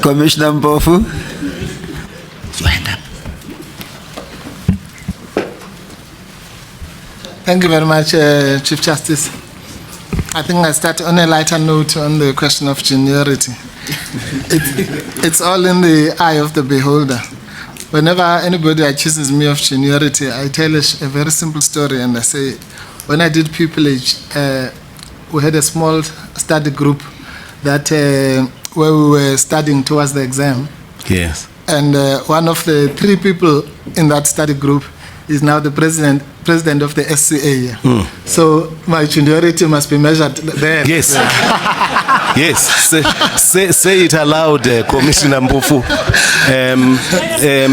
Commissioner Mpofu. Thank you very much, Chief Justice. I think I start on a lighter note on the question of seniority. It's all in the eye of the beholder. Whenever anybody accuses me of seniority, I tell a very simple story, and I say, when I did pupillage, we had a small study group that where we were studying towards the exam. Yes. And one of the 3 people in that study group is now the president of the SCA. So my seniority must be measured there. Yes. Yes. Say it aloud, Commissioner Mpofu.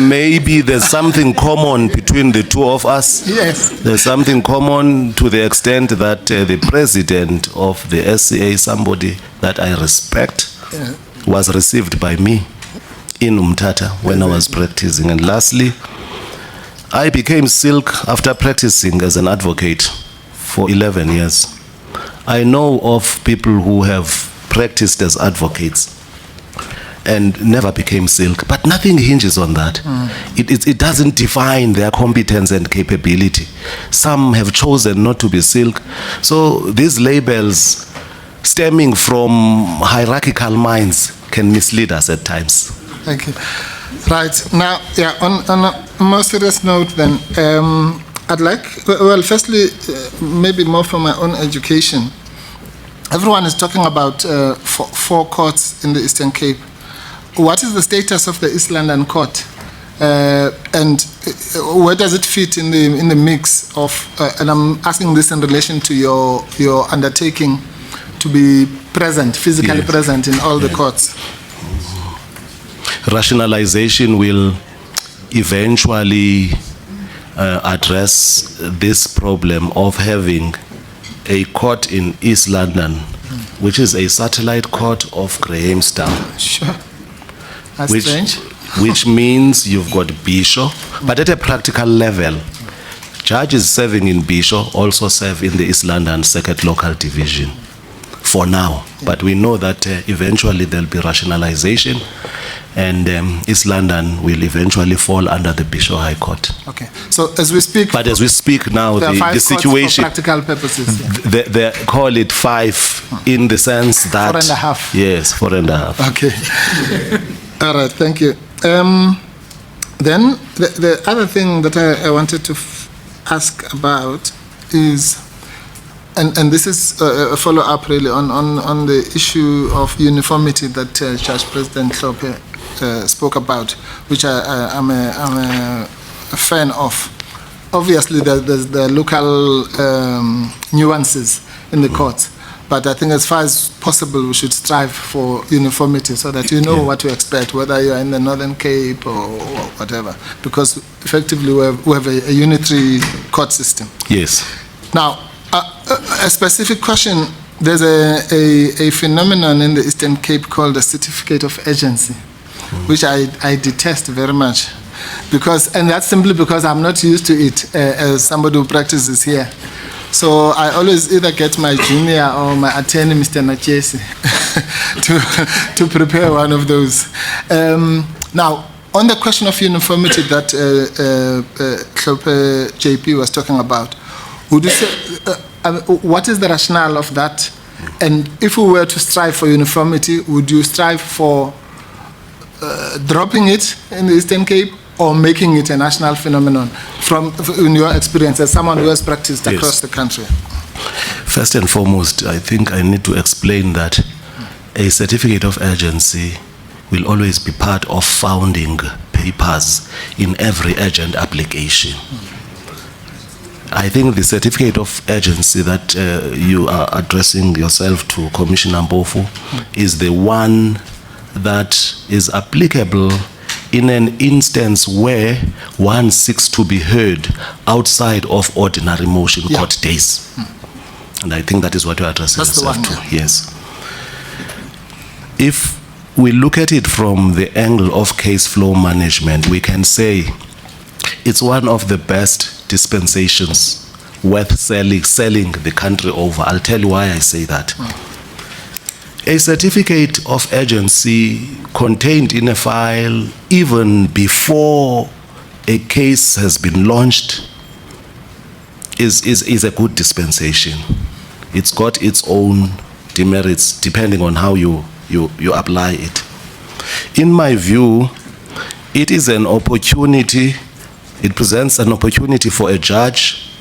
Maybe there's something common between the two of us. Yes. There's something common to the extent that the president of the SCA, somebody that I respect, was received by me in Umtata when I was practicing. And lastly, I became silk after practicing as an advocate for 11 years. I know of people who have practiced as advocates and never became silk, but nothing hinges on that. It doesn't define their competence and capability. Some have chosen not to be silk. So these labels stemming from hierarchical minds can mislead us at times. Thank you. Right. Now, yeah, on a more serious note then, I'd like, well, firstly, maybe more from my own education. Everyone is talking about 4 courts in the Eastern Cape. What is the status of the East London Court? And where does it fit in the mix of, and I'm asking this in relation to your undertaking to be present, physically present in all the courts. Rationalization will eventually address this problem of having a court in East London, which is a satellite court of Grahamstown. Sure. That's strange. Which means you've got Bishop, but at a practical level, judges serving in Bishop also serve in the East London Second Local Division for now. But we know that eventually there'll be rationalization, and East London will eventually fall under the Bishop High Court. Okay. So as we speak... But as we speak now, the situation... for practical purposes. Yeah. They call it 5 in the sense that... 4.5. Yes, 4.5. Okay. All right, thank you. Then the other thing that I wanted to ask about is... And this is a follow-up really on the issue of uniformity that Judge President Hlophe spoke about, which I'm a fan of. Obviously, there's the local nuances in the courts, but I think as far as possible, we should strive for uniformity so that you know what to expect, whether you're in the Northern Cape or whatever, because effectively we have a unitary court system. Yes. Now, a specific question, there's a phenomenon in the Eastern Cape called the certificate of agency, which I detest very much, and that's simply because I'm not used to it as somebody who practices here. So I always either get my junior or my attorney, Mr. Nachesi, to prepare one of those. Now, on the question of uniformity that Hlophe JP was talking about, would you say, what is the rationale of that? And if we were to strive for uniformity, would you strive for dropping it in the Eastern Cape or making it a national phenomenon in your experience as someone who has practiced across the country? First and foremost, I think I need to explain that a certificate of agency will always be part of founding papers in every agent application. I think the certificate of agency that you are addressing yourself to, Commissioner Mpofu, is the one that is applicable in an instance where one seeks to be heard outside of ordinary motion court days. And I think that is what you're addressing yourself to. Yes. If we look at it from the angle of case flow management, we can say it's one of the best dispensations worth selling the country over. I'll tell you why I say that. A certificate of urgency contained in a file even before a case has been launched is a good dispensation. It's got its own demerits depending on how you apply it. In my view, it is an opportunity, it presents an opportunity for a judge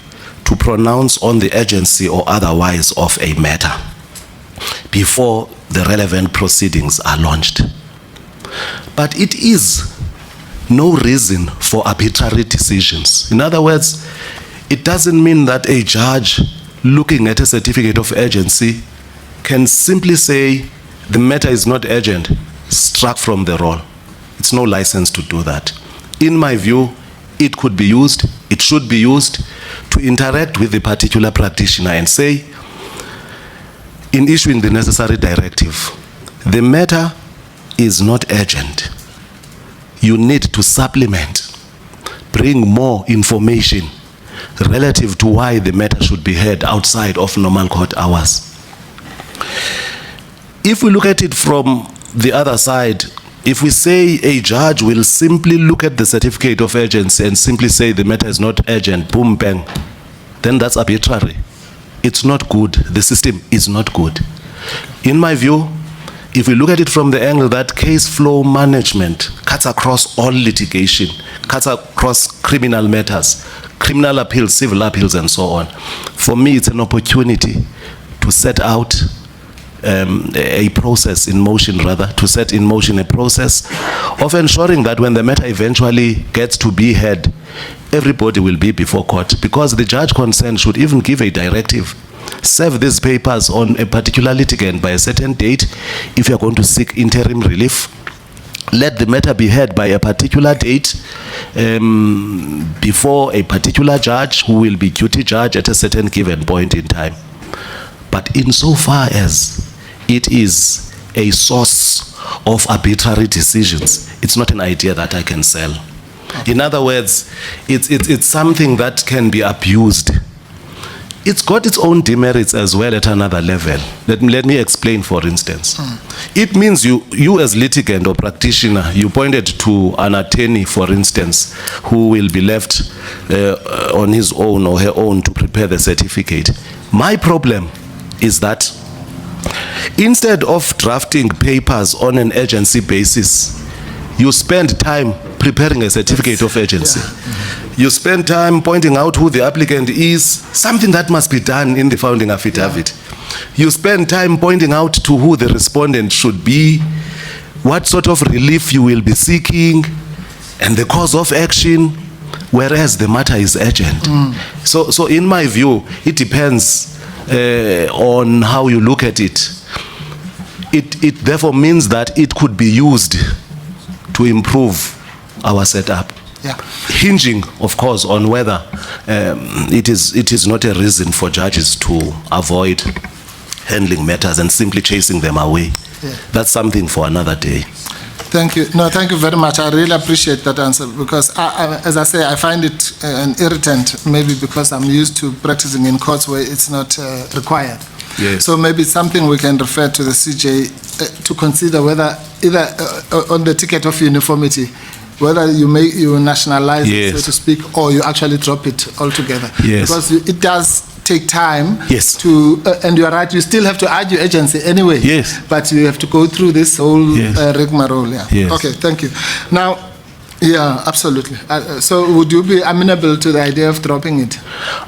to pronounce on the urgency or otherwise of a matter before the relevant proceedings are launched. But it is no reason for arbitrary decisions. In other words, it doesn't mean that a judge looking at a certificate of urgency can simply say the matter is not urgent, struck from the roll. It's no license to do that. In my view, it could be used, it should be used to interact with the particular practitioner and say, in issuing the necessary directive, the matter is not urgent. You need to supplement, bring more information relative to why the matter should be heard outside of normal court hours. If we look at it from the other side, if we say a judge will simply look at the certificate of urgency and simply say the matter is not urgent, boom, bang, then that's arbitrary. It's not good. The system is not good. In my view, if we look at it from the angle that case flow management cuts across all litigation, cuts across criminal matters, criminal appeals, civil appeals, and so on, for me it's an opportunity to set out a process in motion, to set in motion a process of ensuring that when the matter eventually gets to be heard, everybody will be before court, because the judge concerned should even give a directive. Serve these papers on a particular litigant by a certain date if you're going to seek interim relief. Let the matter be heard by a particular date before a particular judge who will be duty judge at a certain given point in time. But insofar as it is a source of arbitrary decisions, it's not an idea that I can sell. In other words, it's something that can be abused. It's got its own demerits as well at another level. Let me explain, for instance. It means you as litigant or practitioner, you pointed to an attorney, for instance, who will be left on his own or her own to prepare the certificate. My problem is that instead of drafting papers on an urgency basis, you spend time preparing a certificate of urgency. You spend time pointing out who the applicant is, something that must be done in the founding affidavit. You spend time pointing out to who the respondent should be, what sort of relief you will be seeking, and the cause of action, whereas the matter is urgent. So in my view, it depends on how you look at it. It therefore means that it could be used to improve our setup. Hinging, of course, on whether it is not a reason for judges to avoid handling matters and simply chasing them away. That's something for another day. Thank you. No, thank you very much. I really appreciate that answer, because, as I say, I find it an irritant, maybe because I'm used to practicing in courts where it's not required. Yes. So maybe it's something we can refer to the CJ to consider whether either on the ticket of uniformity, whether you nationalize it, so to speak, or you actually drop it altogether. Because it does take time to, and you're right, you still have to argue agency anyway. But you have to go through this whole rigmarole. Okay, thank you. Now, absolutely. So would you be amenable to the idea of dropping it?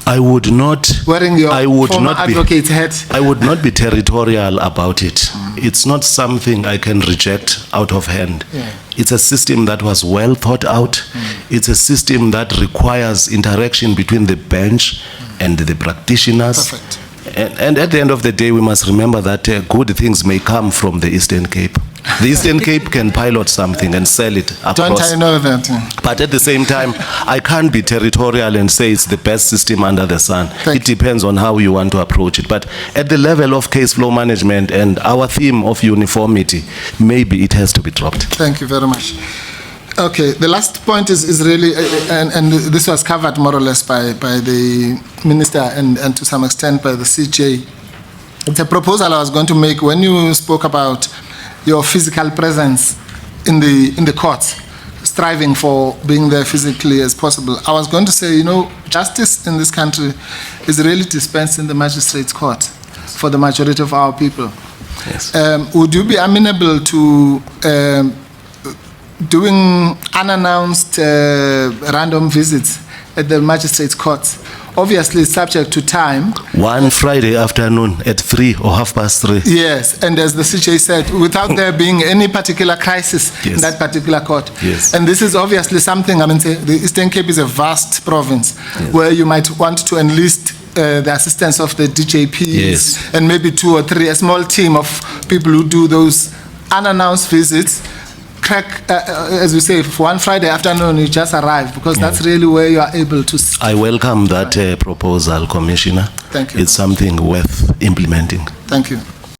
I would not. Wearing your former advocate's hat? I would not be territorial about it. It's not something I can reject out of hand. It's a system that was well thought out. It's a system that requires interaction between the bench and the practitioners. Perfect. And at the end of the day, we must remember that good things may come from the Eastern Cape. The Eastern Cape can pilot something and sell it across. Don't I know that? But at the same time, I can't be territorial and say it's the best system under the sun. It depends on how you want to approach it. But at the level of case flow management and our theme of uniformity, maybe it has to be dropped. Thank you very much. Okay, the last point is really, and this was covered more or less by the Minister and to some extent by the CJ, It's a proposal I was going to make when you spoke about your physical presence in the courts, striving for being there physically as possible. I was going to say, you know, justice in this country is really dispensed in the magistrate's court for the majority of our people. Yes. Would you be amenable to doing unannounced random visits at the magistrate's courts? Obviously, subject to time. One Friday afternoon at 3 or 3:30. Yes, and as the CJ said, without there being any particular crisis in Yes. that particular court. Yes. And this is obviously something, I mean, say, the Eastern Cape is a vast province Yes. where you might want to enlist the assistance of the DJPs Yes. and maybe 2 or 3, a small team of people who do those unannounced visits. As we say, for one Friday afternoon, you just arrive, because that's really where you are able to. I welcome that proposal, Commissioner. Thank you. It's something worth implementing. Thank you.